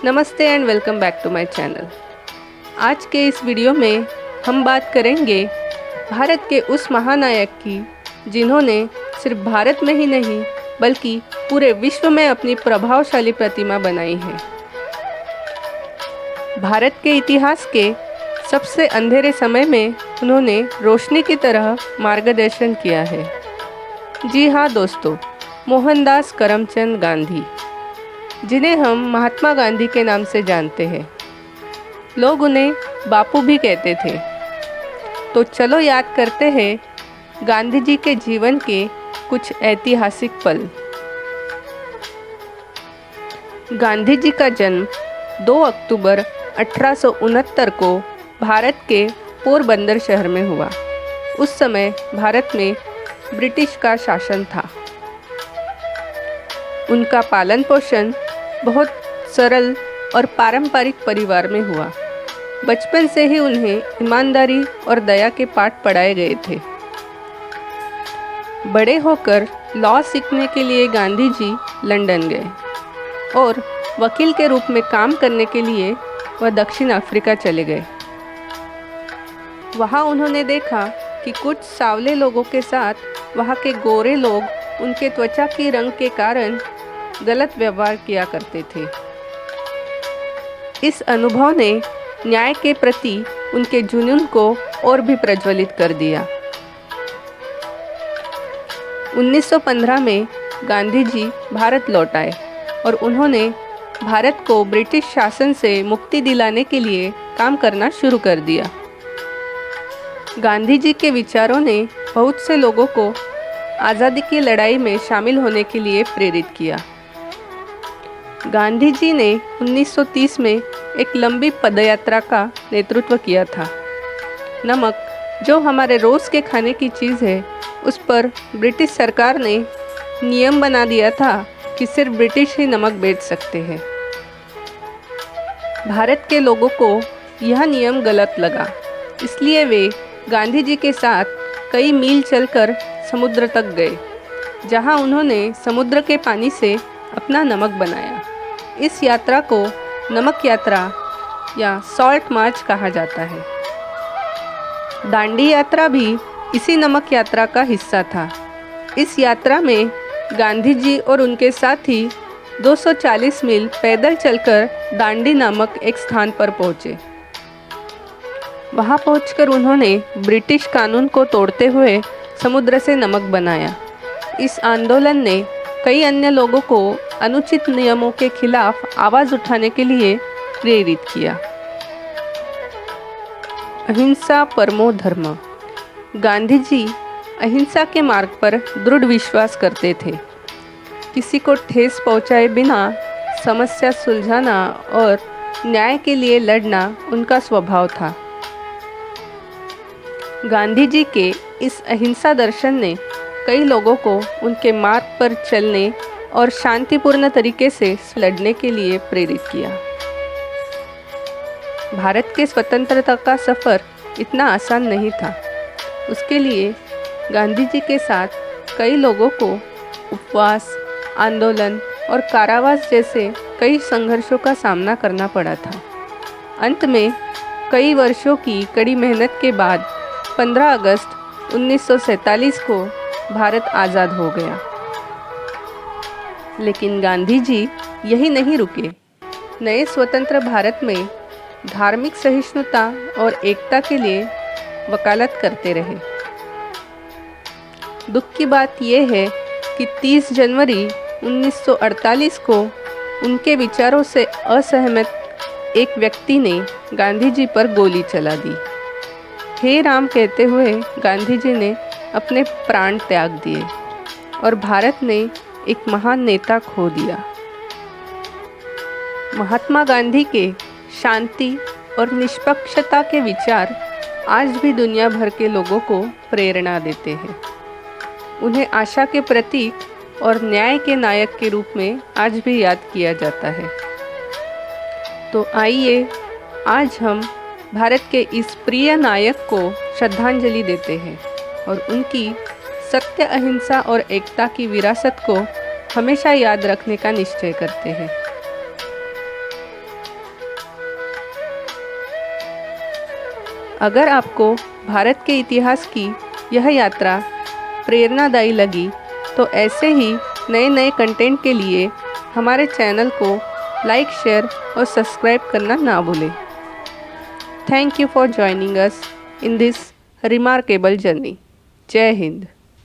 नमस्ते and welcome back to my channel. आज के इस वीडियो में हम बात करेंगे भारत के उस महानायक की जिन्होंने सिर्फ भारत में ही नहीं बल्कि पूरे विश्व में अपनी प्रभावशाली प्रतिमा बनाई है। भारत के इतिहास के सबसे अंधेरे समय में उन्होंने रोशनी की तरह मार्गदर्शन किया है। जी हाँ दोस्तों, मोहनदास करमचंद गांधी, जिन्हें हम महात्मा गांधी के नाम से जानते हैं। लोग उन्हें बापू भी कहते थे। तो चलो याद करते हैं गांधी जी के जीवन के कुछ ऐतिहासिक पल। गांधी जी का जन्म 2 अक्टूबर 1869 को भारत के पोरबंदर शहर में हुआ। उस समय भारत में ब्रिटिश का शासन था। उनका पालन पोषण बहुत सरल और पारंपरिक परिवार में हुआ। बचपन से ही उन्हें ईमानदारी और दया के पाठ पढ़ाए गए थे। बड़े होकर लॉ सीखने के लिए गांधी जी लंदन गए और वकील के रूप में काम करने के लिए वह दक्षिण अफ्रीका चले गए। वहाँ उन्होंने देखा कि कुछ सांवले लोगों के साथ वहाँ के गोरे लोग उनके त्वचा के रंग के कारण गलत व्यवहार किया करते थे। इस अनुभव ने न्याय के प्रति उनके जुनून को और भी प्रज्वलित कर दिया। 1915 में गांधी जी भारत लौट आए और उन्होंने भारत को ब्रिटिश शासन से मुक्ति दिलाने के लिए काम करना शुरू कर दिया। गांधी जी के विचारों ने बहुत से लोगों को आज़ादी की लड़ाई में शामिल होने के लिए प्रेरित किया। गांधी जी ने 1930 में एक लंबी पदयात्रा का नेतृत्व किया था। नमक, जो हमारे रोज़ के खाने की चीज़ है, उस पर ब्रिटिश सरकार ने नियम बना दिया था कि सिर्फ ब्रिटिश ही नमक बेच सकते हैं। भारत के लोगों को यह नियम गलत लगा, इसलिए वे गांधी जी के साथ कई मील चलकर समुद्र तक गए, जहां उन्होंने समुद्र के पानी से अपना नमक बनाया। इस यात्रा को नमक यात्रा या सॉल्ट मार्च कहा जाता है। दांडी यात्रा भी इसी नमक यात्रा का हिस्सा था। इस यात्रा में गांधी जी और उनके साथी 240 मील पैदल चलकर दांडी नामक एक स्थान पर पहुँचे। वहाँ पहुंचकर उन्होंने ब्रिटिश कानून को तोड़ते हुए समुद्र से नमक बनाया। इस आंदोलन ने कई अन्य लोगों को अनुचित नियमों के खिलाफ आवाज़ उठाने के लिए प्रेरित किया। अहिंसा परमो धर्म। गांधी जी अहिंसा के मार्ग पर दृढ़ विश्वास करते थे। किसी को ठेस पहुंचाए बिना समस्या सुलझाना और न्याय के लिए लड़ना उनका स्वभाव था। गांधी जी के इस अहिंसा दर्शन ने कई लोगों को उनके मार्ग पर चलने और शांतिपूर्ण तरीके से लड़ने के लिए प्रेरित किया। भारत के स्वतंत्रता का सफ़र इतना आसान नहीं था। उसके लिए गांधी जी के साथ कई लोगों को उपवास, आंदोलन और कारावास जैसे कई संघर्षों का सामना करना पड़ा था। अंत में कई वर्षों की कड़ी मेहनत के बाद 15 अगस्त 1947 को भारत आज़ाद हो गया। लेकिन गांधी जी यही नहीं रुके। नए स्वतंत्र भारत में धार्मिक सहिष्णुता और एकता के लिए वकालत करते रहे। दुख की बात यह है कि 30 जनवरी 1948 को उनके विचारों से असहमत एक व्यक्ति ने गांधी जी पर गोली चला दी। हे राम कहते हुए गांधी जी ने अपने प्राण त्याग दिए और भारत ने एक महान नेता खो दिया। महात्मा गांधी के शांति और निष्पक्षता के विचार आज भी दुनिया भर के लोगों को प्रेरणा देते हैं। उन्हें आशा के प्रतीक और न्याय के नायक के रूप में आज भी याद किया जाता है। तो आइए आज हम भारत के इस प्रिय नायक को श्रद्धांजलि देते हैं और उनकी सत्य, अहिंसा और एकता की विरासत को हमेशा याद रखने का निश्चय करते हैं। अगर आपको भारत के इतिहास की यह यात्रा प्रेरणादायी लगी तो ऐसे ही नए नए कंटेंट के लिए हमारे चैनल को लाइक, शेयर और सब्सक्राइब करना ना भूलें। Thank you for joining us in this remarkable journey. जय हिंद।